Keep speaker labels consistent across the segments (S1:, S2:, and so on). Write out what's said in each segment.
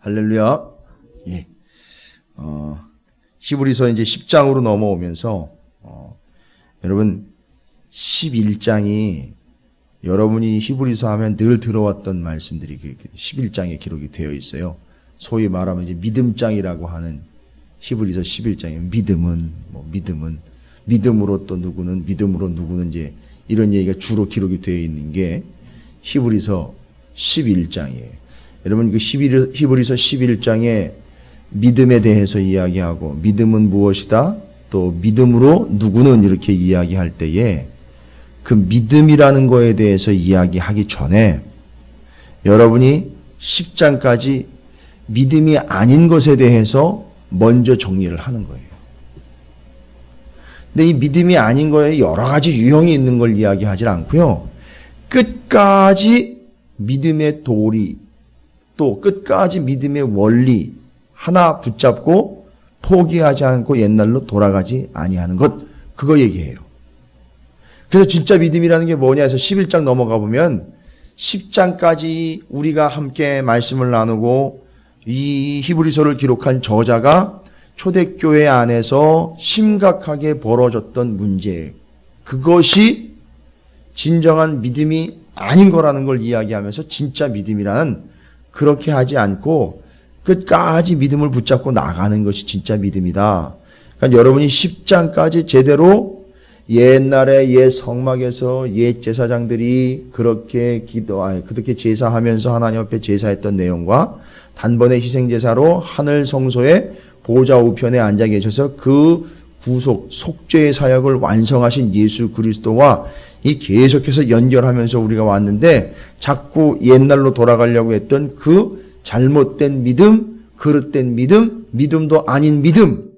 S1: 할렐루야. 예. 히브리서 이제 10장으로 넘어오면서, 여러분, 11장이 여러분이 히브리서 하면 늘 들어왔던 말씀들이 11장에 기록이 되어 있어요. 소위 말하면 이제 믿음장이라고 하는 히브리서 11장이면 믿음으로 또 누구는, 믿음으로 누구는 이제 이런 얘기가 주로 기록이 되어 있는 게 히브리서 11장이에요. 여러분 그 히브리서 11장에 믿음에 대해서 이야기하고 믿음은 무엇이다? 또 믿음으로 누구는 이렇게 이야기할 때에 그 믿음이라는 거에 대해서 이야기하기 전에 여러분이 10장까지 믿음이 아닌 것에 대해서 먼저 정리를 하는 거예요. 근데 이 믿음이 아닌 거에 여러 가지 유형이 있는 걸 이야기하지 않고요. 끝까지 믿음의 도리, 또 끝까지 믿음의 원리 하나 붙잡고 포기하지 않고 옛날로 돌아가지 아니하는 것, 그거 얘기해요. 그래서 진짜 믿음이라는 게 뭐냐 해서 11장 넘어가 보면 10장까지 우리가 함께 말씀을 나누고 이 히브리서를 기록한 저자가 초대교회 안에서 심각하게 벌어졌던 문제, 그것이 진정한 믿음이 아닌 거라는 걸 이야기하면서 진짜 믿음이라는, 그렇게 하지 않고 끝까지 믿음을 붙잡고 나가는 것이 진짜 믿음이다. 그러니까 여러분이 10장까지 제대로 옛날에 옛 성막에서 옛 제사장들이 그렇게 그렇게 제사하면서 하나님 앞에 제사했던 내용과 단번에 희생제사로 하늘 성소의 보좌 우편에 앉아 계셔서 그 구속, 속죄의 사역을 완성하신 예수 그리스도와 이 계속해서 연결하면서 우리가 왔는데 자꾸 옛날로 돌아가려고 했던 그 잘못된 믿음, 그릇된 믿음, 믿음도 아닌 믿음.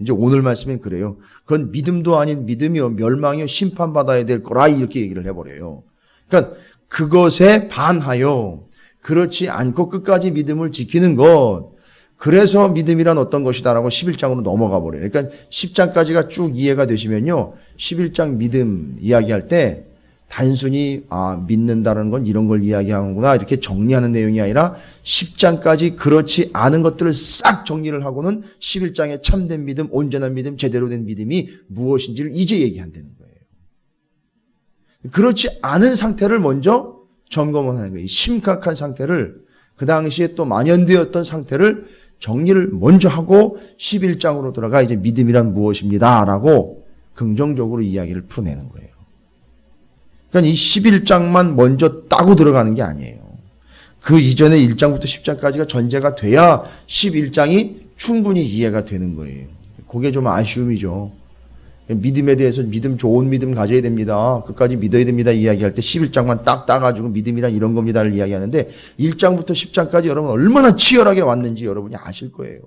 S1: 이제 오늘 말씀은 그래요. 그건 믿음도 아닌 믿음이요, 멸망이요, 심판받아야 될 거라, 이렇게 얘기를 해버려요. 그러니까 그것에 반하여 그렇지 않고 끝까지 믿음을 지키는 것, 그래서 믿음이란 어떤 것이다라고 11장으로 넘어가 버려요. 그러니까 10장까지가 쭉 이해가 되시면요, 11장 믿음 이야기할 때 단순히 믿는다는 건 이런 걸 이야기하는구나 이렇게 정리하는 내용이 아니라 10장까지 그렇지 않은 것들을 싹 정리를 하고는 11장의 참된 믿음, 온전한 믿음, 제대로 된 믿음이 무엇인지를 이제 얘기한다는 거예요. 그렇지 않은 상태를 먼저 점검을 하는 거예요. 심각한 상태를, 그 당시에 또 만연되었던 상태를 정리를 먼저 하고 11장으로 들어가 이제 믿음이란 무엇입니다 라고 긍정적으로 이야기를 풀어내는 거예요. 그러니까 이 11장만 먼저 따고 들어가는 게 아니에요. 그 이전에 1장부터 10장까지가 전제가 돼야 11장이 충분히 이해가 되는 거예요. 그게 좀 아쉬움이죠. 믿음에 대해서 좋은 믿음 가져야 됩니다, 끝까지 믿어야 됩니다 이야기할 때 11장만 딱 따가지고 믿음이란 이런 겁니다를 이야기하는데 1장부터 10장까지 여러분 얼마나 치열하게 왔는지 여러분이 아실 거예요.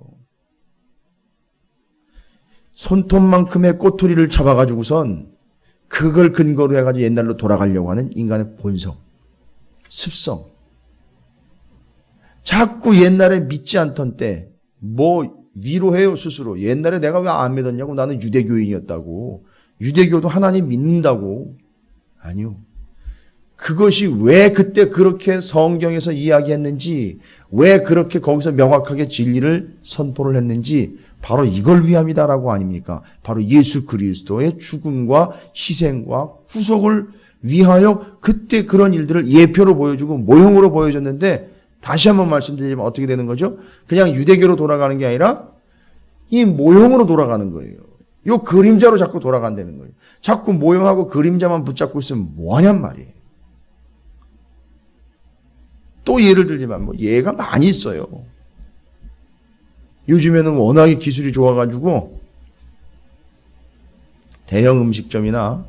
S1: 손톱만큼의 꼬투리를 잡아가지고선 그걸 근거로 해가지고 옛날로 돌아가려고 하는 인간의 본성, 습성. 자꾸 옛날에 믿지 않던 때 위로해요 스스로. 옛날에 내가 왜 안 믿었냐고, 나는 유대교인이었다고. 유대교도 하나님 믿는다고. 아니요. 그것이 왜 그때 그렇게 성경에서 이야기했는지, 왜 그렇게 거기서 명확하게 진리를 선포를 했는지 바로 이걸 위함이다라고 아닙니까? 바로 예수 그리스도의 죽음과 희생과 구속을 위하여 그때 그런 일들을 예표로 보여주고 모형으로 보여줬는데, 다시 한번 말씀드리면 어떻게 되는 거죠? 그냥 유대교로 돌아가는 게 아니라 이 모형으로 돌아가는 거예요. 이 그림자로 자꾸 돌아간다는 거예요. 자꾸 모형하고 그림자만 붙잡고 있으면 뭐하냔 말이에요. 또 예를 들지만 예가 많이 있어요. 요즘에는 워낙에 기술이 좋아가지고 대형 음식점이나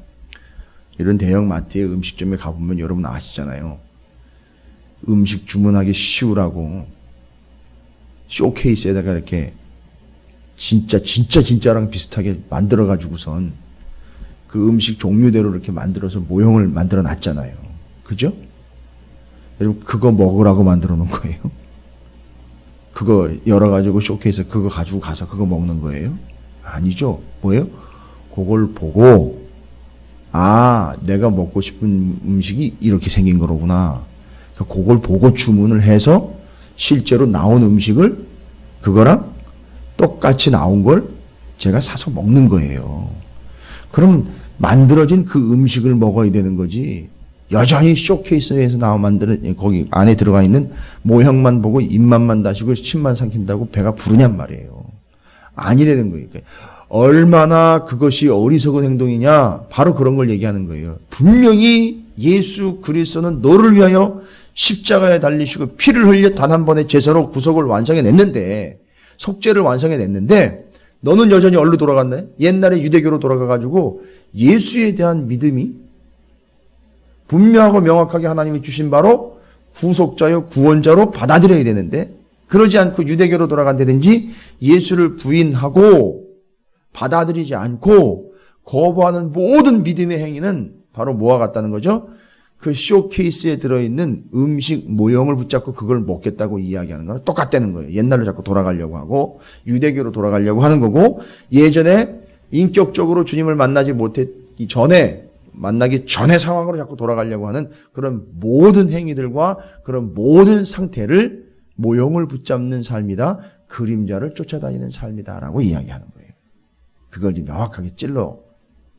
S1: 이런 대형 마트의 음식점에 가보면 여러분 아시잖아요. 음식 주문하기 쉬우라고 쇼케이스에다가 이렇게 진짜랑 비슷하게 만들어가지고선 그 음식 종류대로 이렇게 만들어서 모형을 만들어 놨잖아요. 그죠? 여러분 그거 먹으라고 만들어 놓은 거예요? 그거 열어가지고 쇼케이스 그거 가지고 가서 그거 먹는 거예요? 아니죠. 뭐예요? 그걸 보고 내가 먹고 싶은 음식이 이렇게 생긴 거로구나. 그걸 보고 주문을 해서 실제로 나온 음식을 그거랑 똑같이 나온 걸 제가 사서 먹는 거예요. 그럼 만들어진 그 음식을 먹어야 되는 거지. 여전히 쇼케이스에서 거기 안에 들어가 있는 모형만 보고 입맛만 다시고 침만 삼킨다고 배가 부르냔 말이에요. 아니라는 거예요. 그러니까 얼마나 그것이 어리석은 행동이냐, 바로 그런 걸 얘기하는 거예요. 분명히 예수 그리스도는 너를 위하여 십자가에 달리시고 피를 흘려 단 한 번의 제사로 구속을 완성해냈는데, 속죄를 완성해냈는데 너는 여전히 어디로 돌아갔네? 옛날에 유대교로 돌아가가지고 예수에 대한 믿음이 분명하고 명확하게 하나님이 주신 바로 구속자요 구원자로 받아들여야 되는데, 그러지 않고 유대교로 돌아간다든지 예수를 부인하고 받아들이지 않고 거부하는 모든 믿음의 행위는 바로 뭐와 같다는 거죠? 그 쇼케이스에 들어있는 음식 모형을 붙잡고 그걸 먹겠다고 이야기하는 거랑 똑같다는 거예요. 옛날로 자꾸 돌아가려고 하고 유대교로 돌아가려고 하는 거고, 예전에 인격적으로 주님을 만나기 전에 상황으로 자꾸 돌아가려고 하는 그런 모든 행위들과 그런 모든 상태를 모형을 붙잡는 삶이다, 그림자를 쫓아다니는 삶이다라고 이야기하는 거예요. 그걸 명확하게 찔러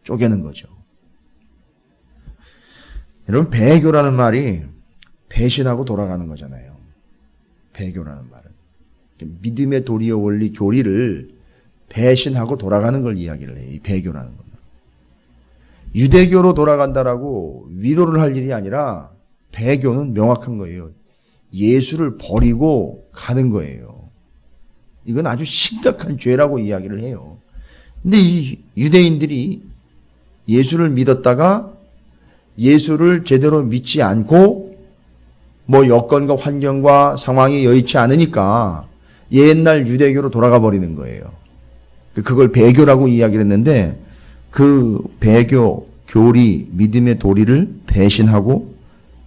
S1: 쪼개는 거죠. 여러분, 배교라는 말이 배신하고 돌아가는 거잖아요. 배교라는 말은 믿음의 도리어 원리 교리를 배신하고 돌아가는 걸 이야기를 해요. 이 배교라는 건. 유대교로 돌아간다라고 위로를 할 일이 아니라 배교는 명확한 거예요. 예수를 버리고 가는 거예요. 이건 아주 심각한 죄라고 이야기를 해요. 근데 이 유대인들이 예수를 믿었다가 예수를 제대로 믿지 않고 뭐 여건과 환경과 상황이 여의치 않으니까 옛날 유대교로 돌아가 버리는 거예요. 그걸 배교라고 이야기를 했는데, 그 배교, 교리, 믿음의 도리를 배신하고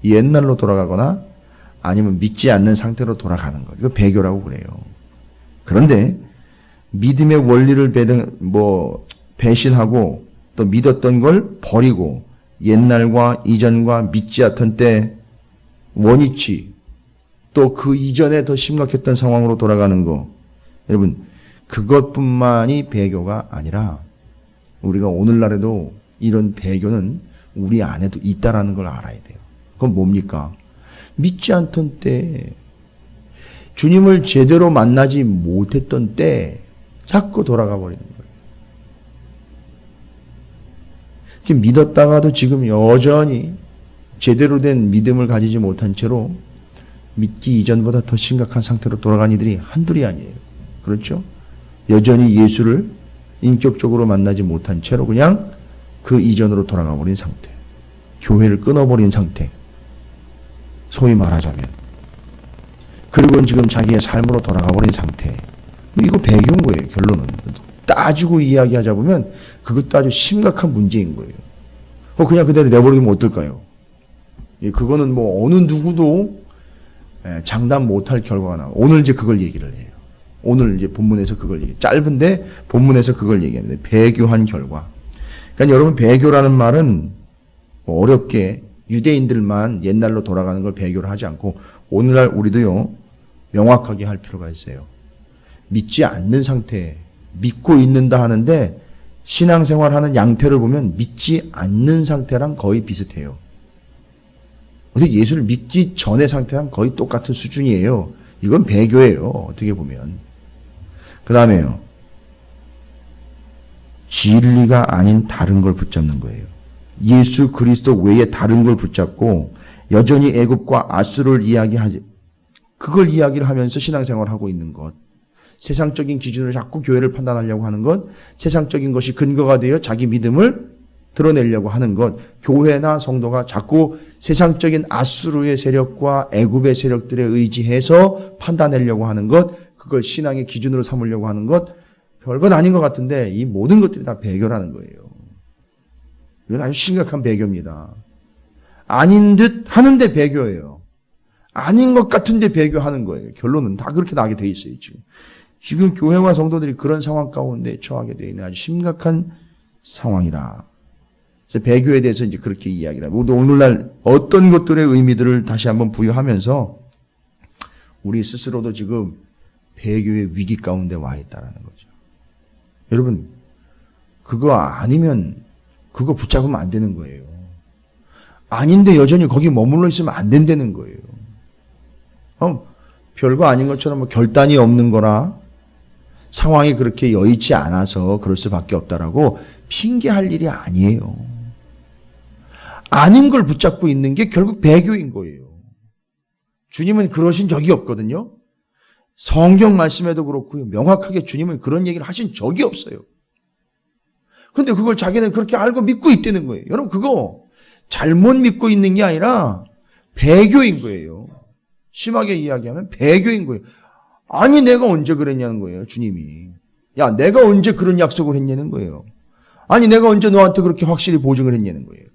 S1: 옛날로 돌아가거나 아니면 믿지 않는 상태로 돌아가는 거예요. 이거 배교라고 그래요. 그런데 믿음의 원리를 배신하고 또 믿었던 걸 버리고 옛날과 이전과 믿지 않던 때 원위치, 또 그 이전에 더 심각했던 상황으로 돌아가는 거, 여러분, 그것뿐만이 배교가 아니라 우리가 오늘날에도 이런 배교는 우리 안에도 있다라는 걸 알아야 돼요. 그건 뭡니까? 믿지 않던 때, 주님을 제대로 만나지 못했던 때 자꾸 돌아가 버리는 거예요. 믿었다가도 지금 여전히 제대로 된 믿음을 가지지 못한 채로 믿기 이전보다 더 심각한 상태로 돌아간 이들이 한둘이 아니에요. 그렇죠? 여전히 예수를 인격적으로 만나지 못한 채로 그냥 그 이전으로 돌아가 버린 상태. 교회를 끊어버린 상태. 소위 말하자면. 그리고 지금 자기의 삶으로 돌아가 버린 상태. 이거 배교인 거예요, 결론은. 따지고 이야기하자 보면 그것도 아주 심각한 문제인 거예요. 그냥 그대로 내버리면 어떨까요? 그거는 뭐 어느 누구도 장담 못할 결과가 나와요. 오늘 이제 그걸 얘기를 해요. 오늘 이제 본문에서 그걸 짧은데 본문에서 그걸 얘기합니다. 배교한 결과. 그러니까 여러분, 배교라는 말은 어렵게 유대인들만 옛날로 돌아가는 걸 배교를 하지 않고 오늘날 우리도요, 명확하게 할 필요가 있어요. 믿지 않는 상태, 믿고 있는다 하는데 신앙생활하는 양태를 보면 믿지 않는 상태랑 거의 비슷해요. 그래서 예수를 믿기 전의 상태랑 거의 똑같은 수준이에요. 이건 배교예요, 어떻게 보면. 그 다음에요, 진리가 아닌 다른 걸 붙잡는 거예요. 예수 그리스도 외에 다른 걸 붙잡고 여전히 애굽과 아수르를 그걸 이야기를 하면서 신앙생활을 하고 있는 것. 세상적인 기준으로 자꾸 교회를 판단하려고 하는 것, 세상적인 것이 근거가 되어 자기 믿음을 드러내려고 하는 것, 교회나 성도가 자꾸 세상적인 아수르의 세력과 애굽의 세력들에 의지해서 판단하려고 하는 것, 그걸 신앙의 기준으로 삼으려고 하는 것, 별건 아닌 것 같은데 이 모든 것들이 다 배교라는 거예요. 이건 아주 심각한 배교입니다. 아닌 듯 하는데 배교예요. 아닌 것 같은데 배교하는 거예요. 결론은 다 그렇게 나게 돼 있어요, 지금. 지금 교회와 성도들이 그런 상황 가운데 처하게 되어 있는 아주 심각한 상황이라. 그래서 배교에 대해서 이제 그렇게 이야기를 하고, 오늘날 어떤 것들의 의미들을 다시 한번 부여하면서 우리 스스로도 지금 배교의 위기 가운데 와 있다라는 거죠. 여러분, 그거 아니면 그거 붙잡으면 안 되는 거예요. 아닌데 여전히 거기 머물러 있으면 안 된다는 거예요. 별거 아닌 것처럼 뭐 결단이 없는 거나 상황이 그렇게 여의치 않아서 그럴 수밖에 없다라고 핑계할 일이 아니에요. 아닌 걸 붙잡고 있는 게 결국 배교인 거예요. 주님은 그러신 적이 없거든요. 성경 말씀에도 그렇고요. 명확하게 주님은 그런 얘기를 하신 적이 없어요. 근데 그걸 자기는 그렇게 알고 믿고 있다는 거예요. 여러분, 그거 잘못 믿고 있는 게 아니라 배교인 거예요. 심하게 이야기하면 배교인 거예요. 아니, 내가 언제 그랬냐는 거예요, 주님이. 야, 내가 언제 그런 약속을 했냐는 거예요. 아니, 내가 언제 너한테 그렇게 확실히 보증을 했냐는 거예요.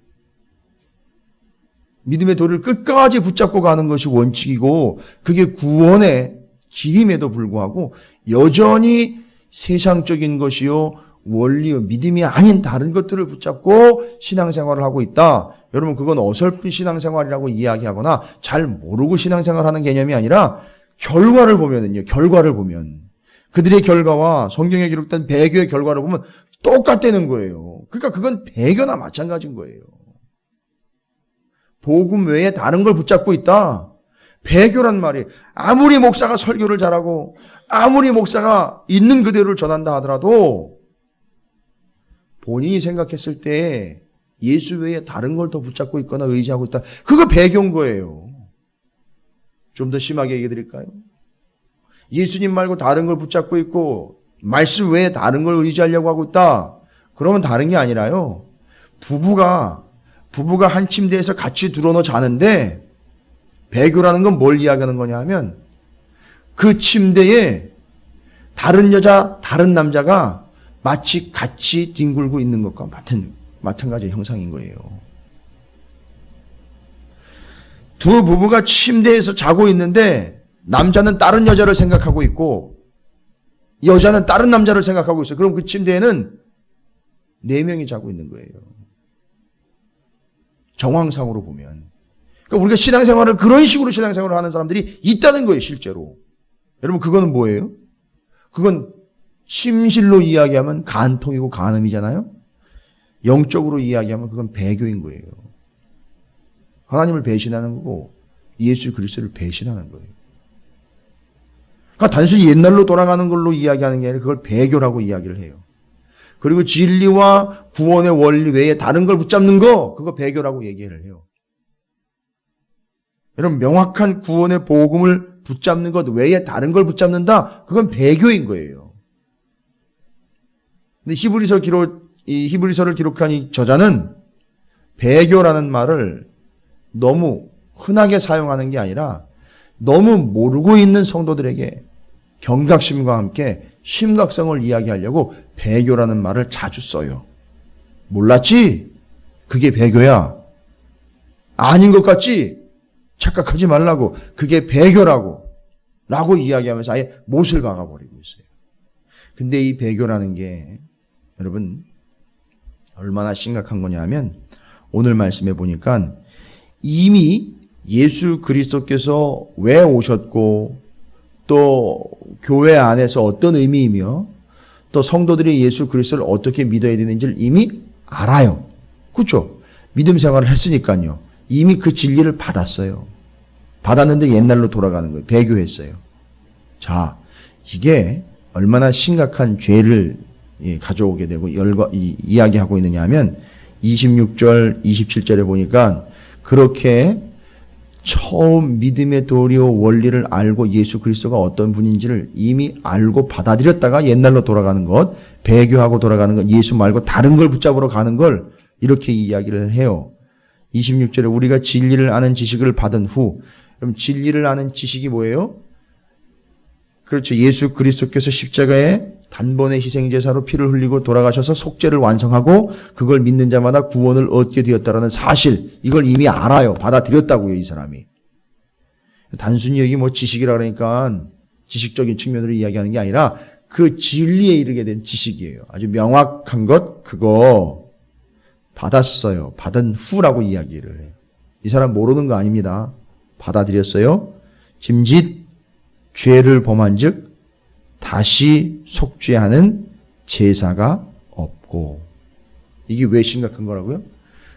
S1: 믿음의 도리를 끝까지 붙잡고 가는 것이 원칙이고, 그게 구원의 길임에도 불구하고 여전히 세상적인 것이요, 원리요, 믿음이 아닌 다른 것들을 붙잡고 신앙생활을 하고 있다. 여러분, 그건 어설픈 신앙생활이라고 이야기하거나 잘 모르고 신앙생활하는 개념이 아니라 결과를 보면은요, 결과를 보면 그들의 결과와 성경에 기록된 배교의 결과를 보면 똑같다는 거예요. 그러니까 그건 배교나 마찬가지인 거예요. 복음 외에 다른 걸 붙잡고 있다. 배교란 말이 아무리 목사가 설교를 잘하고 아무리 목사가 있는 그대로를 전한다 하더라도 본인이 생각했을 때 예수 외에 다른 걸 더 붙잡고 있거나 의지하고 있다. 그거 배교인 거예요. 좀 더 심하게 얘기해 드릴까요? 예수님 말고 다른 걸 붙잡고 있고 말씀 외에 다른 걸 의지하려고 하고 있다. 그러면 다른 게 아니라요. 부부가 한 침대에서 같이 들어놓아 자는데 배교라는 건 뭘 이야기하는 거냐 하면 그 침대에 다른 여자, 다른 남자가 마치 같이 뒹굴고 있는 것과 마찬가지 형상인 거예요. 두 부부가 침대에서 자고 있는데 남자는 다른 여자를 생각하고 있고 여자는 다른 남자를 생각하고 있어요. 그럼 그 침대에는 4명이 자고 있는 거예요. 정황상으로 보면. 그러니까 우리가 신앙생활을 그런 식으로 신앙생활을 하는 사람들이 있다는 거예요, 실제로. 여러분, 그거는 뭐예요? 그건 심실로 이야기하면 간통이고 간음이잖아요. 영적으로 이야기하면 그건 배교인 거예요. 하나님을 배신하는 거고 예수 그리스도를 배신하는 거예요. 그러니까 단순히 옛날로 돌아가는 걸로 이야기하는 게 아니라 그걸 배교라고 이야기를 해요. 그리고 진리와 구원의 원리 외에 다른 걸 붙잡는 거, 그거 배교라고 얘기를 해요. 여러분, 명확한 구원의 복음을 붙잡는 것 외에 다른 걸 붙잡는다? 그건 배교인 거예요. 근데 히브리서를 기록한 이 저자는 배교라는 말을 너무 흔하게 사용하는 게 아니라 너무 모르고 있는 성도들에게 경각심과 함께 심각성을 이야기하려고 배교라는 말을 자주 써요. 몰랐지? 그게 배교야. 아닌 것 같지? 착각하지 말라고. 그게 배교라고. 라고 이야기하면서 아예 못을 박아버리고 있어요. 근데 이 배교라는 게 여러분 얼마나 심각한 거냐 하면 오늘 말씀해 보니까 이미 예수 그리스도께서 왜 오셨고 또 교회 안에서 어떤 의미이며 또 성도들이 예수 그리스도를 어떻게 믿어야 되는지를 이미 알아요. 그렇죠? 믿음 생활을 했으니까요. 이미 그 진리를 받았어요. 받았는데 옛날로 돌아가는 거예요. 배교했어요. 자, 이게 얼마나 심각한 죄를 가져오게 되고 이야기하고 있느냐 하면 26절, 27절에 보니까 그렇게 처음 믿음의 도리와 원리를 알고 예수 그리스도가 어떤 분인지를 이미 알고 받아들였다가 옛날로 돌아가는 것, 배교하고 돌아가는 것, 예수 말고 다른 걸 붙잡으러 가는 걸 이렇게 이야기를 해요. 26절에 우리가 진리를 아는 지식을 받은 후, 그럼 진리를 아는 지식이 뭐예요? 그렇죠. 예수 그리스도께서 십자가에 단번에 희생제사로 피를 흘리고 돌아가셔서 속죄를 완성하고 그걸 믿는 자마다 구원을 얻게 되었다라는 사실, 이걸 이미 알아요. 받아들였다고요, 이 사람이. 단순히 여기 뭐 지식이라 그러니까 지식적인 측면으로 이야기하는 게 아니라 그 진리에 이르게 된 지식이에요. 아주 명확한 것, 그거 받았어요. 받은 후라고 이야기를 해요. 이 사람 모르는 거 아닙니다. 받아들였어요. 짐짓 죄를 범한즉 다시 속죄하는 제사가 없고. 이게 왜 심각한 거라고요?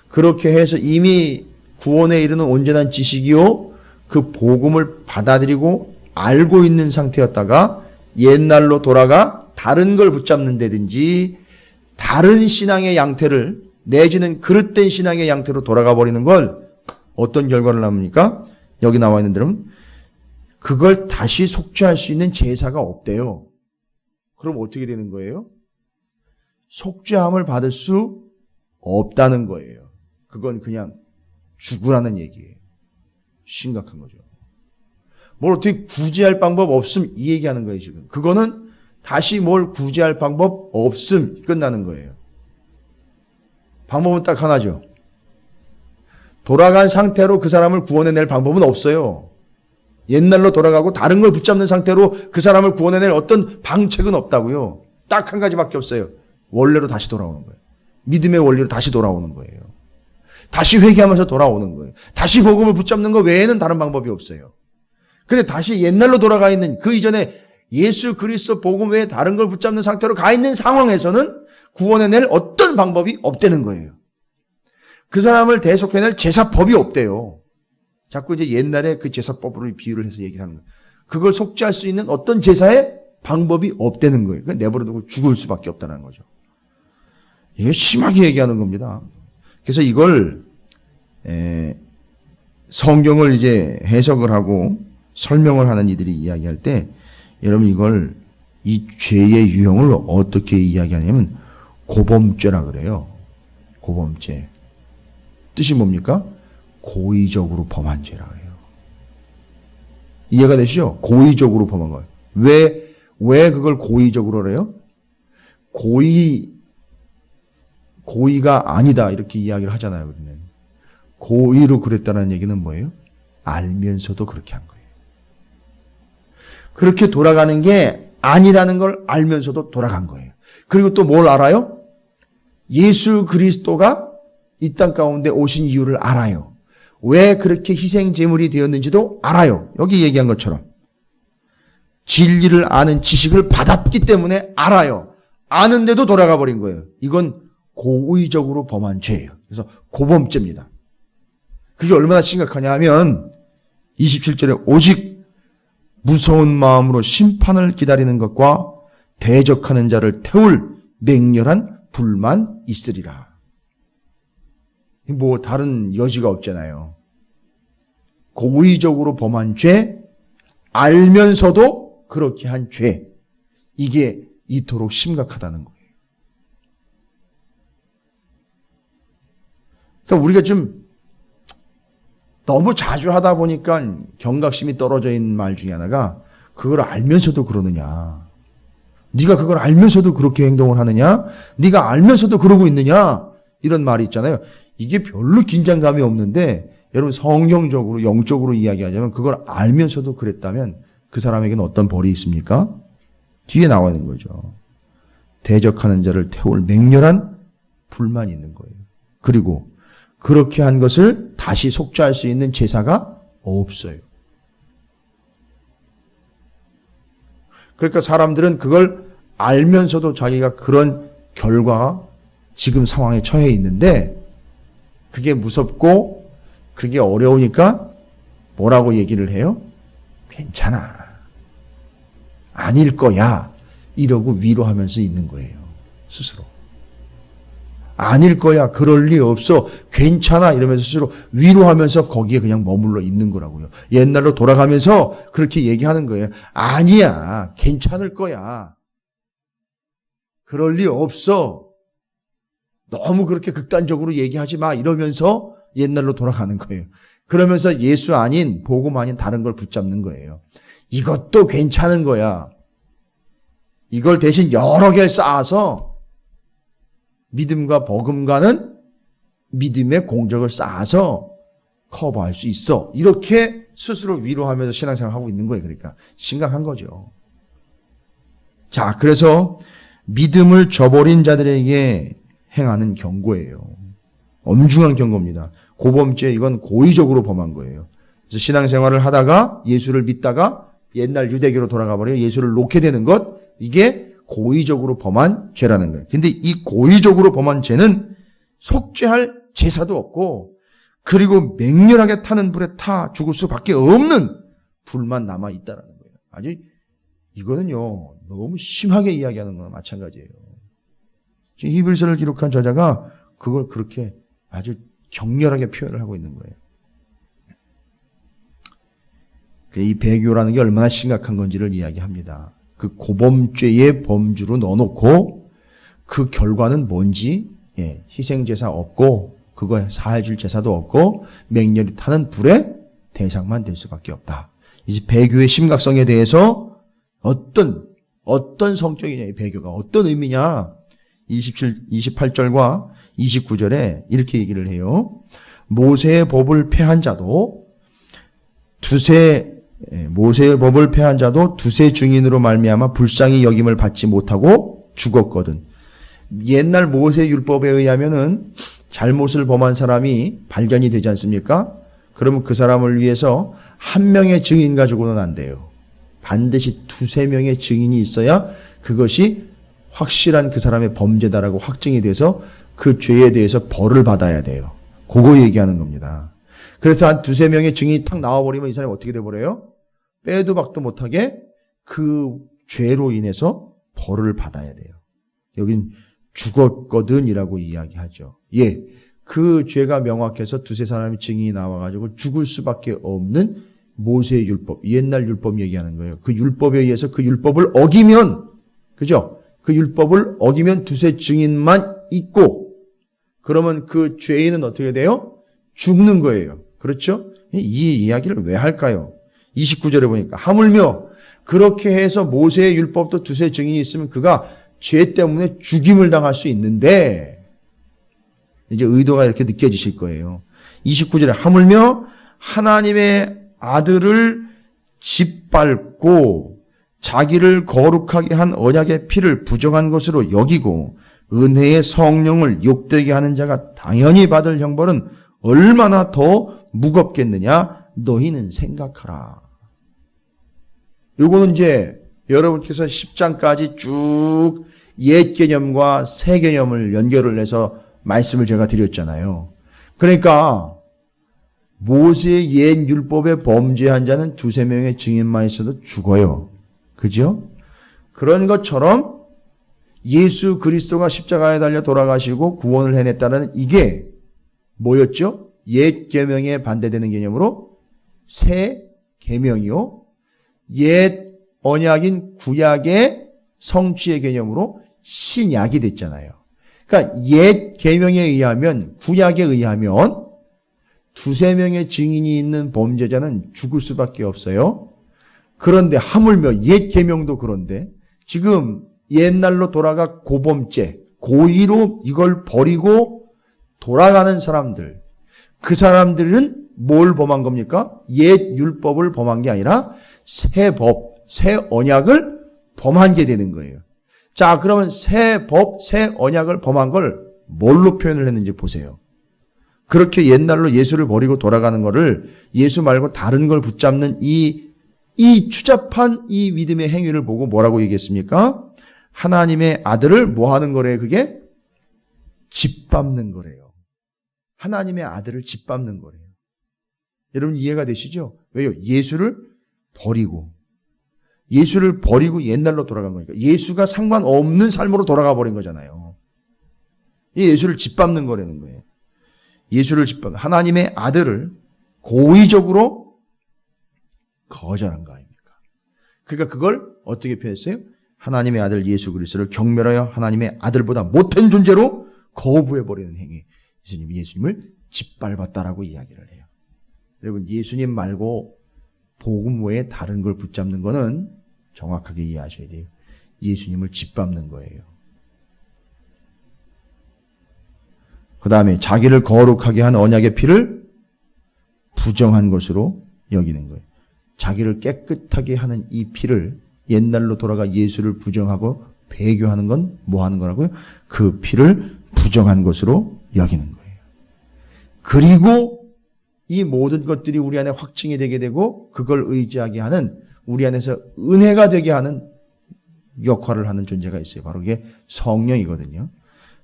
S1: 그렇게 해서 이미 구원에 이르는 온전한 지식이요 그 복음을 받아들이고 알고 있는 상태였다가 옛날로 돌아가 다른 걸 붙잡는 데든지 다른 신앙의 양태를 내지는 그릇된 신앙의 양태로 돌아가 버리는 걸 어떤 결과를 낳습니까? 여기 나와 있는 대로 그걸 다시 속죄할 수 있는 제사가 없대요. 그럼 어떻게 되는 거예요? 속죄함을 받을 수 없다는 거예요. 그건 그냥 죽으라는 얘기예요. 심각한 거죠. 뭘 어떻게 구제할 방법 없음 이 얘기하는 거예요 지금. 그거는 다시 뭘 구제할 방법 없음 끝나는 거예요. 방법은 딱 하나죠. 돌아간 상태로 그 사람을 구원해낼 방법은 없어요. 옛날로 돌아가고 다른 걸 붙잡는 상태로 그 사람을 구원해낼 어떤 방책은 없다고요. 딱 한 가지밖에 없어요. 원래로 다시 돌아오는 거예요. 믿음의 원리로 다시 돌아오는 거예요. 다시 회개하면서 돌아오는 거예요. 다시 복음을 붙잡는 것 외에는 다른 방법이 없어요. 근데 다시 옛날로 돌아가 있는 그 이전에 예수 그리스도 복음 외에 다른 걸 붙잡는 상태로 가 있는 상황에서는 구원해낼 어떤 방법이 없다는 거예요. 그 사람을 대속해낼 제사법이 없대요. 자꾸 이제 옛날에 그 제사법으로 비유를 해서 얘기를 하는 거예요. 그걸 속죄할 수 있는 어떤 제사의 방법이 없다는 거예요. 그러니까 내버려두고 죽을 수밖에 없다는 거죠. 이게 심하게 얘기하는 겁니다. 그래서 이걸 성경을 이제 해석을 하고 설명을 하는 이들이 이야기할 때 여러분 이걸 이 죄의 유형을 어떻게 이야기하냐면 고범죄라 그래요. 고범죄. 뜻이 뭡니까? 고의적으로 범한 죄라 그래요. 이해가 되시죠? 고의적으로 범한 거예요. 왜 그걸 고의적으로 그래요? 고의가 아니다 이렇게 이야기를 하잖아요. 우리는. 고의로 그랬다는 얘기는 뭐예요? 알면서도 그렇게 한 거예요. 그렇게 돌아가는 게 아니라는 걸 알면서도 돌아간 거예요. 그리고 또 뭘 알아요? 예수 그리스도가 이 땅 가운데 오신 이유를 알아요. 왜 그렇게 희생 제물이 되었는지도 알아요. 여기 얘기한 것처럼. 진리를 아는 지식을 받았기 때문에 알아요. 아는데도 돌아가 버린 거예요. 이건 고의적으로 범한 죄예요. 그래서 고범죄입니다. 그게 얼마나 심각하냐 하면 27절에 오직 무서운 마음으로 심판을 기다리는 것과 대적하는 자를 태울 맹렬한 불만 있으리라. 뭐 다른 여지가 없잖아요. 고의적으로 범한 죄, 알면서도 그렇게 한 죄, 이게 이토록 심각하다는 거예요. 그러니까 우리가 좀 너무 자주 하다 보니까 경각심이 떨어져 있는 말 중에 하나가 그걸 알면서도 그러느냐. 네가 그걸 알면서도 그렇게 행동을 하느냐. 네가 알면서도 그러고 있느냐. 이런 말이 있잖아요. 이게 별로 긴장감이 없는데 여러분 성경적으로 영적으로 이야기하자면 그걸 알면서도 그랬다면 그 사람에게는 어떤 벌이 있습니까? 뒤에 나와 있는 거죠. 대적하는 자를 태울 맹렬한 불만이 있는 거예요. 그리고 그렇게 한 것을 다시 속죄할 수 있는 제사가 없어요. 그러니까 사람들은 그걸 알면서도 자기가 그런 결과가 지금 상황에 처해 있는데 그게 무섭고 그게 어려우니까 뭐라고 얘기를 해요? 괜찮아. 아닐 거야. 이러고 위로하면서 있는 거예요. 스스로. 아닐 거야. 그럴 리 없어. 괜찮아. 이러면서 스스로 위로하면서 거기에 그냥 머물러 있는 거라고요. 옛날로 돌아가면서 그렇게 얘기하는 거예요. 아니야. 괜찮을 거야. 그럴 리 없어. 너무 그렇게 극단적으로 얘기하지 마. 이러면서 옛날로 돌아가는 거예요. 그러면서 예수 아닌 복음 아닌 다른 걸 붙잡는 거예요. 이것도 괜찮은 거야. 이걸 대신 여러 개를 쌓아서 믿음과 복음과는 믿음의 공적을 쌓아서 커버할 수 있어. 이렇게 스스로 위로하면서 신앙생활을 하고 있는 거예요. 그러니까 심각한 거죠. 자, 그래서 믿음을 저버린 자들에게 행하는 경고예요. 엄중한 경고입니다. 고범죄 이건 고의적으로 범한 거예요. 그래서 신앙생활을 하다가 예수를 믿다가 옛날 유대교로 돌아가 버려 예수를 놓게 되는 것, 이게 고의적으로 범한 죄라는 거예요. 근데 이 고의적으로 범한 죄는 속죄할 제사도 없고, 그리고 맹렬하게 타는 불에 타 죽을 수밖에 없는 불만 남아 있다라는 거예요. 아주 이거는요 너무 심하게 이야기하는 거나 마찬가지예요. 지금 히브리서를 기록한 저자가 그걸 그렇게 아주 격렬하게 표현을 하고 있는 거예요. 이 배교라는 게 얼마나 심각한 건지를 이야기합니다. 그 고범죄의 범주로 넣어놓고 그 결과는 뭔지, 희생제사 없고 그거 사해줄 제사도 없고 맹렬히 타는 불의 대상만 될 수밖에 없다. 이제 배교의 심각성에 대해서 어떤 성격이냐, 이 배교가 어떤 의미냐, 28절과 29절에 이렇게 얘기를 해요. 모세의 법을 폐한 자도 두세 증인으로 말미암아 불쌍히 여김을 받지 못하고 죽었거든. 옛날 모세 율법에 의하면은 잘못을 범한 사람이 발견이 되지 않습니까? 그러면 그 사람을 위해서 한 명의 증인 가지고는 안 돼요. 반드시 두세 명의 증인이 있어야 그것이 확실한 그 사람의 범죄다라고 확증이 돼서 그 죄에 대해서 벌을 받아야 돼요. 그거 얘기하는 겁니다. 그래서 한 두세 명의 증인이 탁 나와버리면 이 사람이 어떻게 돼버려요? 빼도 박도 못하게 그 죄로 인해서 벌을 받아야 돼요. 여긴 죽었거든이라고 이야기하죠. 그 죄가 명확해서 두세 사람의 증인이 나와가지고 죽을 수밖에 없는 모세의 율법, 옛날 율법 얘기하는 거예요. 그 율법에 의해서 그 율법을 어기면, 그죠? 그 율법을 어기면 두세 증인만 있고, 그러면 그 죄인은 어떻게 돼요? 죽는 거예요. 그렇죠? 이 이야기를 왜 할까요? 29절에 보니까 하물며 그렇게 해서 모세의 율법도 두세 증인이 있으면 그가 죄 때문에 죽임을 당할 수 있는데, 이제 의도가 이렇게 느껴지실 거예요. 29절에 하물며 하나님의 아들을 짓밟고 자기를 거룩하게 한 언약의 피를 부정한 것으로 여기고 은혜의 성령을 욕되게 하는 자가 당연히 받을 형벌은 얼마나 더 무겁겠느냐 너희는 생각하라. 요거는 이제 여러분께서 10장까지 쭉 옛 개념과 새 개념을 연결을 해서 말씀을 제가 드렸잖아요. 그러니까 모세의 옛 율법에 범죄한 자는 두세 명의 증인만 있어도 죽어요. 그죠? 그런 것처럼 예수 그리스도가 십자가에 달려 돌아가시고 구원을 해냈다는 이게 뭐였죠? 옛 계명에 반대되는 개념으로 새 계명이요. 옛 언약인 구약의 성취의 개념으로 신약이 됐잖아요. 그러니까 옛 계명에 의하면, 구약에 의하면 두세 명의 증인이 있는 범죄자는 죽을 수밖에 없어요. 그런데 하물며 옛 계명도 그런데 지금 옛날로 돌아가 고범죄, 고의로 이걸 버리고 돌아가는 사람들, 그 사람들은 뭘 범한 겁니까? 옛 율법을 범한 게 아니라 새 법, 새 언약을 범한 게 되는 거예요. 자, 그러면 새 법, 새 언약을 범한 걸 뭘로 표현을 했는지 보세요. 그렇게 옛날로 예수를 버리고 돌아가는 거를 예수 말고 다른 걸 붙잡는 이 추잡한 이 믿음의 행위를 보고 뭐라고 얘기했습니까? 하나님의 아들을 뭐 하는 거래요? 그게 짓밟는 거래요. 하나님의 아들을 짓밟는 거래요. 여러분 이해가 되시죠? 왜요? 예수를 버리고 옛날로 돌아간 거니까. 예수가 상관없는 삶으로 돌아가 버린 거잖아요. 예수를 짓밟는 거라는 거예요. 예수를 짓밟는 하나님의 아들을 고의적으로 거절한 거 아닙니까? 그러니까 그걸 어떻게 표현했어요? 하나님의 아들 예수 그리스도를 경멸하여 하나님의 아들보다 못한 존재로 거부해버리는 행위. 예수님을 짓밟았다라고 이야기를 해요. 여러분 예수님 말고 복음 외에 다른 걸 붙잡는 거는 정확하게 이해하셔야 돼요. 예수님을 짓밟는 거예요. 그 다음에 자기를 거룩하게 한 언약의 피를 부정한 것으로 여기는 거예요. 자기를 깨끗하게 하는 이 피를 옛날로 돌아가 예수를 부정하고 배교하는 건 뭐 하는 거라고요? 그 피를 부정한 것으로 여기는 거예요. 그리고 이 모든 것들이 우리 안에 확증이 되게 되고 그걸 의지하게 하는 우리 안에서 은혜가 되게 하는 역할을 하는 존재가 있어요. 바로 그게 성령이거든요.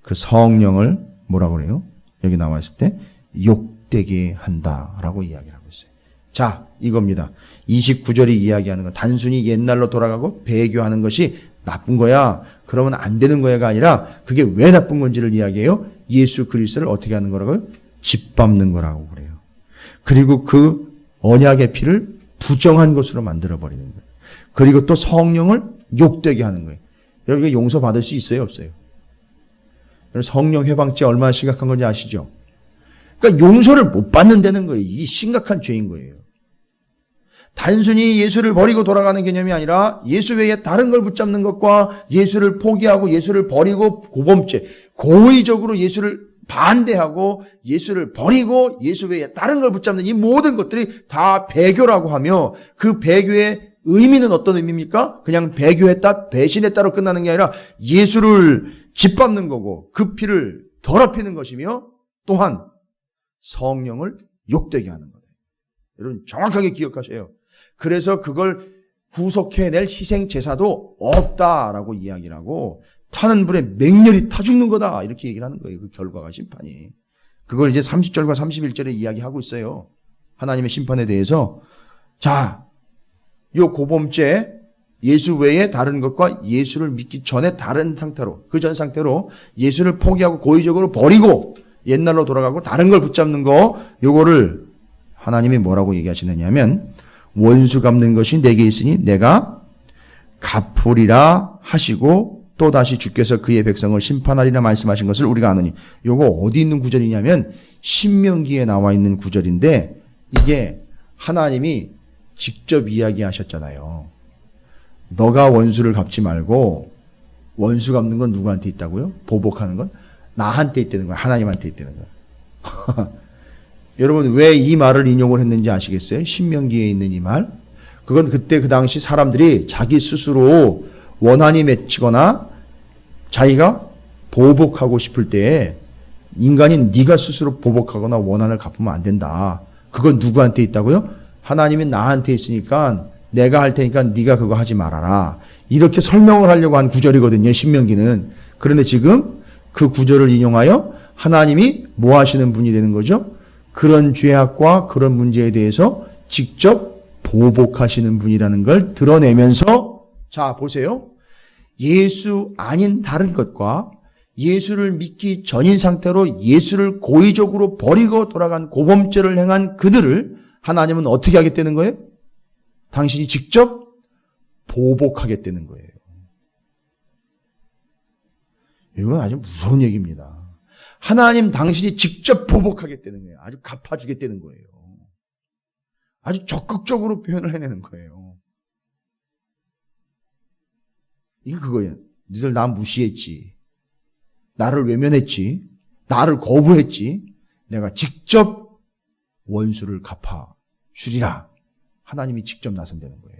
S1: 그 성령을 뭐라고 그래요? 여기 나와 있을 때 욕되게 한다라고 이야기를 하고 있어요. 자, 이겁니다. 29절이 이야기하는 건 단순히 옛날로 돌아가고 배교하는 것이 나쁜 거야, 그러면 안 되는 거야가 아니라 그게 왜 나쁜 건지를 이야기해요. 예수 그리스도를 어떻게 하는 거라고요? 짓밟는 거라고 그래요. 그리고 그 언약의 피를 부정한 것으로 만들어버리는 거예요. 그리고 또 성령을 욕되게 하는 거예요. 여러분, 이게 용서받을 수 있어요, 없어요? 성령 회방죄 얼마나 심각한 건지 아시죠? 그러니까 용서를 못 받는다는 거예요. 이게 심각한 죄인 거예요. 단순히 예수를 버리고 돌아가는 개념이 아니라 예수 외에 다른 걸 붙잡는 것과 예수를 포기하고 예수를 버리고 고범죄, 고의적으로 예수를 반대하고 예수를 버리고 예수 외에 다른 걸 붙잡는 이 모든 것들이 다 배교라고 하며, 그 배교의 의미는 어떤 의미입니까? 그냥 배교했다, 배신했다로 끝나는 게 아니라 예수를 짓밟는 거고 그 피를 더럽히는 것이며, 또한 성령을 욕되게 하는 거예요. 여러분 정확하게 기억하셔요. 그래서 그걸 구속해낼 희생 제사도 없다라고 이야기를 하고, 타는 불에 맹렬히 타 죽는 거다 이렇게 얘기를 하는 거예요. 그 결과가, 심판이. 그걸 이제 30절과 31절에 이야기하고 있어요. 하나님의 심판에 대해서. 자, 요 고범죄, 예수 외에 다른 것과 예수를 믿기 전에 다른 상태로, 그 전 상태로 예수를 포기하고 고의적으로 버리고 옛날로 돌아가고 다른 걸 붙잡는 거, 요거를 하나님이 뭐라고 얘기하시느냐 하면, 원수 갚는 것이 내게 있으니 내가 갚으리라 하시고 또 다시 주께서 그의 백성을 심판하리라 말씀하신 것을 우리가 아느니. 요거 어디 있는 구절이냐면 신명기에 나와 있는 구절인데, 이게 하나님이 직접 이야기하셨잖아요. 너가 원수를 갚지 말고, 원수 갚는 건 누구한테 있다고요? 보복하는 건 나한테 있다는 거야. 하나님한테 있다는 거야. 여러분 왜 이 말을 인용을 했는지 아시겠어요? 신명기에 있는 이 말. 그건 그때 그 당시 사람들이 자기 스스로 원한이 맺히거나 자기가 보복하고 싶을 때, 인간인 네가 스스로 보복하거나 원한을 갚으면 안 된다. 그건 누구한테 있다고요? 하나님이 나한테 있으니까 내가 할 테니까 네가 그거 하지 말아라. 이렇게 설명을 하려고 한 구절이거든요, 신명기는. 그런데 지금 그 구절을 인용하여 하나님이 뭐 하시는 분이 되는 거죠? 그런 죄악과 그런 문제에 대해서 직접 보복하시는 분이라는 걸 드러내면서, 자 보세요. 예수 아닌 다른 것과 예수를 믿기 전인 상태로 예수를 고의적으로 버리고 돌아간 고범죄를 행한 그들을 하나님은 어떻게 하겠다는 거예요? 당신이 직접 보복하겠다는 거예요. 이건 아주 무서운 얘기입니다. 하나님 당신이 직접 보복하겠다는 거예요. 아주 갚아주겠다는 거예요. 아주 적극적으로 표현을 해내는 거예요. 이게 그거예요. 니들 나 무시했지. 나를 외면했지. 나를 거부했지. 내가 직접 원수를 갚아주리라. 하나님이 직접 나선다는 거예요.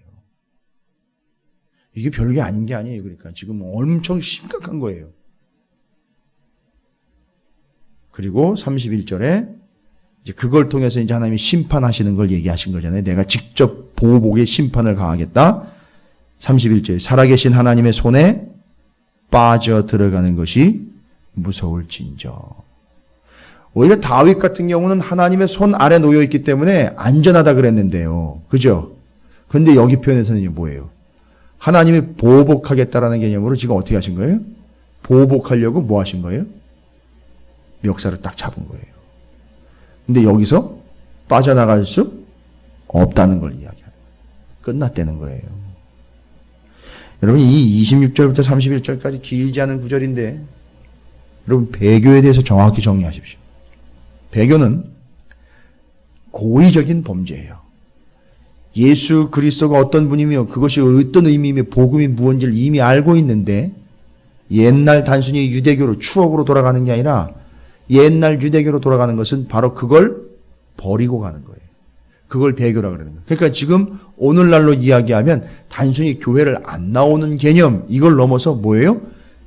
S1: 이게 별게 아닌 게 아니에요. 그러니까 지금 엄청 심각한 거예요. 그리고 31절에 이제 그걸 통해서 이제 하나님이 심판하시는 걸 얘기하신 거잖아요. 내가 직접 보복의 심판을 가하겠다. 31절 살아계신 하나님의 손에 빠져 들어가는 것이 무서울진저. 오히려 다윗 같은 경우는 하나님의 손 아래 놓여 있기 때문에 안전하다 그랬는데요. 그죠? 그런데 여기 표현에서는 뭐예요? 하나님이 보복하겠다라는 개념으로 지금 어떻게 하신 거예요? 보복하려고 뭐 하신 거예요? 멱살을 딱 잡은 거예요. 근데 여기서 빠져나갈 수 없다는 걸 이야기해요. 끝났다는 거예요. 여러분 이 26절부터 31절까지 길지 않은 구절인데, 여러분 배교에 대해서 정확히 정리하십시오. 배교는 고의적인 범죄예요. 예수 그리스도가 어떤 분이며 그것이 어떤 의미이며 복음이 무엇인지를 이미 알고 있는데, 옛날 단순히 유대교로 추억으로 돌아가는 게 아니라 옛날 유대교로 돌아가는 것은 바로 그걸 버리고 가는 거예요. 그걸 배교라 그러는 거예요. 그러니까 지금 오늘날로 이야기하면 단순히 교회를 안 나오는 개념, 이걸 넘어서 뭐예요?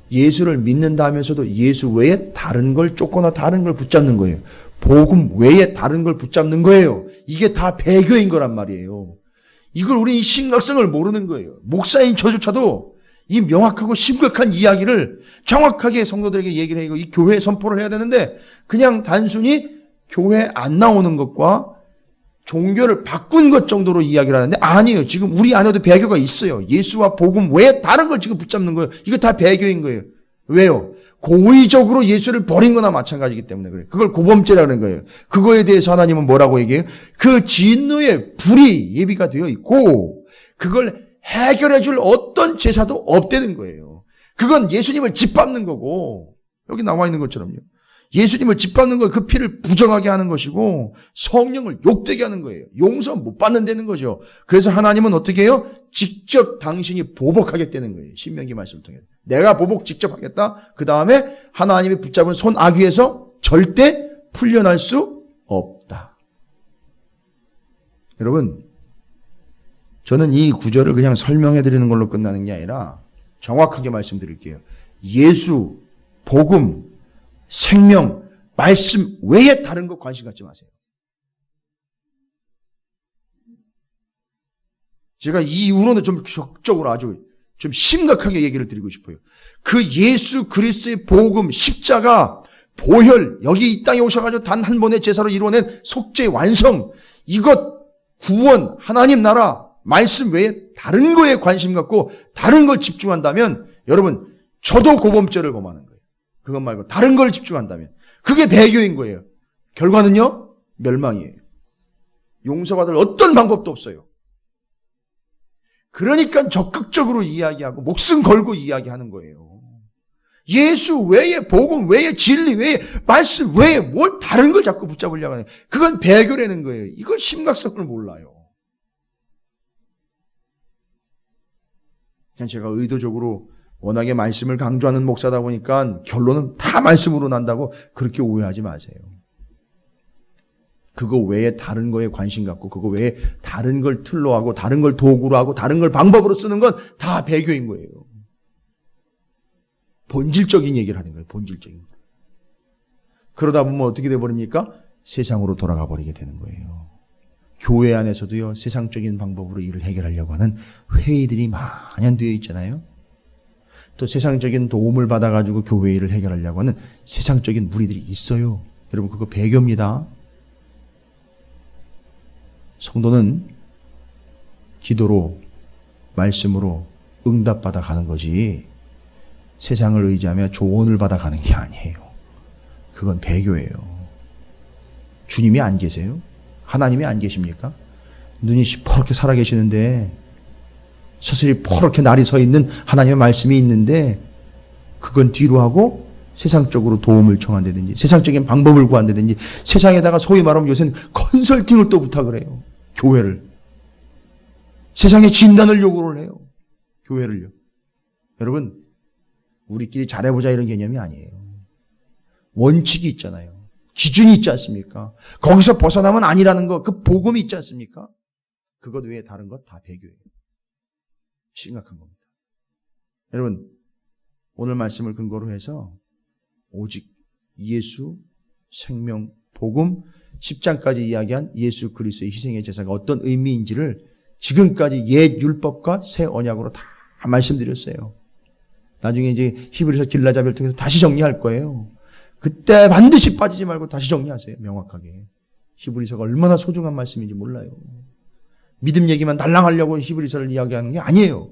S1: 예수를 믿는다 하면서도 예수 외에 다른 걸 쫓거나 다른 걸 붙잡는 거예요. 복음 외에 다른 걸 붙잡는 거예요. 이게 다 배교인 거란 말이에요. 이걸 우리 이 심각성을 모르는 거예요. 목사인 저조차도 이 명확하고 심각한 이야기를 정확하게 성도들에게 얘기를 해요. 이 교회에 선포를 해야 되는데 그냥 단순히 교회 안 나오는 것과 종교를 바꾼 것 정도로 이야기를 하는데 아니에요. 지금 우리 안에도 배교가 있어요. 예수와 복음 외에 다른 걸 지금 붙잡는 거예요. 이거 다 배교인 거예요. 왜요? 고의적으로 예수를 버린 거나 마찬가지이기 때문에 그래요. 그걸 고범죄라는 거예요. 그거에 대해서 하나님은 뭐라고 얘기해요? 그 진노의 불이 예비가 되어 있고 그걸 해결해 줄 어떤 제사도 없다는 거예요. 그건 예수님을 짓밟는 거고 여기 나와 있는 것처럼요. 예수님을 짓밟는 거예요. 그 피를 부정하게 하는 것이고 성령을 욕되게 하는 거예요. 용서 못 받는다는 거죠. 그래서 하나님은 어떻게 해요? 직접 당신이 보복하겠다는 거예요. 신명기 말씀을 통해 내가 보복 직접 하겠다. 그 다음에 하나님이 붙잡은 손 아귀에서 절대 풀려날 수 없다. 여러분, 저는 이 구절을 그냥 설명해 드리는 걸로 끝나는 게 아니라 정확하게 말씀드릴게요. 예수, 복음, 생명, 말씀 외에 다른 것 관심 갖지 마세요. 제가 이 이후로는 좀 적극적으로 아주 좀 심각하게 얘기를 드리고 싶어요. 그 예수 그리스도의 복음, 십자가, 보혈, 여기 이 땅에 오셔가지고 단 한 번의 제사로 이루어낸 속죄 완성, 이것, 구원, 하나님 나라, 말씀 외에 다른 거에 관심 갖고 다른 걸 집중한다면 여러분, 저도 고범죄를 범하는 거예요. 그것 말고 다른 걸 집중한다면 그게 배교인 거예요. 결과는요, 멸망이에요. 용서받을 어떤 방법도 없어요. 그러니까 적극적으로 이야기하고 목숨 걸고 이야기하는 거예요. 예수 외에 복음 외에 진리 외에 말씀 외에 뭘 다른 걸 자꾸 붙잡으려고 하는 거예요. 그건 배교라는 거예요. 이걸 심각성을 몰라요. 그냥 제가 의도적으로 워낙에 말씀을 강조하는 목사다 보니까 결론은 다 말씀으로 난다고 그렇게 오해하지 마세요. 그거 외에 다른 거에 관심 갖고 그거 외에 다른 걸 틀로 하고 다른 걸 도구로 하고 다른 걸 방법으로 쓰는 건 다 배교인 거예요. 본질적인 얘기를 하는 거예요. 본질적인 거. 그러다 보면 어떻게 돼버립니까? 세상으로 돌아가 버리게 되는 거예요. 교회 안에서도요, 세상적인 방법으로 일을 해결하려고 하는 회의들이 만연되어 있잖아요. 또 세상적인 도움을 받아가지고 교회 일을 해결하려고 하는 세상적인 무리들이 있어요. 여러분, 그거 배교입니다. 성도는 기도로, 말씀으로 응답받아 가는 거지 세상을 의지하며 조언을 받아 가는 게 아니에요. 그건 배교예요. 주님이 안 계세요? 하나님이 안 계십니까? 눈이 시퍼렇게 살아계시는데 서슬이 퍼렇게 날이 서 있는 하나님의 말씀이 있는데 그건 뒤로 하고 세상적으로 도움을 청한다든지 세상적인 방법을 구한다든지 세상에다가 소위 말하면 요새는 컨설팅을 또 부탁을 해요. 교회를. 세상에 진단을 요구를 해요. 교회를요. 여러분, 우리끼리 잘해보자 이런 개념이 아니에요. 원칙이 있잖아요. 기준이 있지 않습니까? 거기서 벗어나면 아니라는 거, 그 복음이 있지 않습니까? 그것 외에 다른 것 다 배교예요. 심각한 겁니다. 여러분, 오늘 말씀을 근거로 해서 오직 예수, 생명, 복음, 10장까지 이야기한 예수 그리스도의 희생의 제사가 어떤 의미인지를 지금까지 옛 율법과 새 언약으로 다 말씀드렸어요. 나중에 이제 히브리서 길라자벨을 통해서 다시 정리할 거예요. 그때 반드시 빠지지 말고 다시 정리하세요. 명확하게. 히브리서가 얼마나 소중한 말씀인지 몰라요. 믿음 얘기만 달랑하려고 히브리서를 이야기하는 게 아니에요.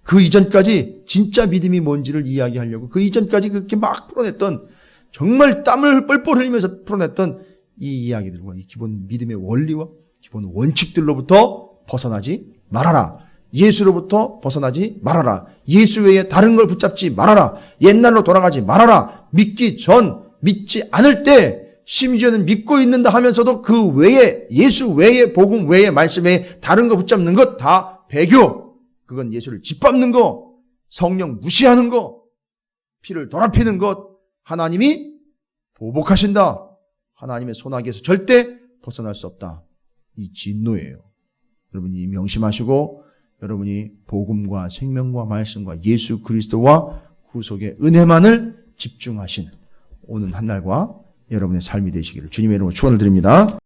S1: 그 이전까지 진짜 믿음이 뭔지를 이야기하려고 그 이전까지 그렇게 막 풀어냈던 정말 땀을 뻘뻘 흘리면서 풀어냈던 이 이야기들과 이 기본 믿음의 원리와 기본 원칙들로부터 벗어나지 말아라. 예수로부터 벗어나지 말아라. 예수 외에 다른 걸 붙잡지 말아라. 옛날로 돌아가지 말아라. 믿기 전, 믿지 않을 때 심지어는 믿고 있는다 하면서도 그 외에 예수 외에 복음 외에 말씀 외에 다른 거 붙잡는 것 다 배교. 그건 예수를 짓밟는 거, 성령 무시하는 거, 피를 더럽히는 것, 하나님이 보복하신다. 하나님의 손아귀에서 절대 벗어날 수 없다. 이 진노예요. 여러분이 명심하시고 여러분이 복음과 생명과 말씀과 예수 그리스도와 구속의 은혜만을 집중하시는 오늘 한 날과 여러분의 삶이 되시기를 주님의 이름으로 축원을 드립니다.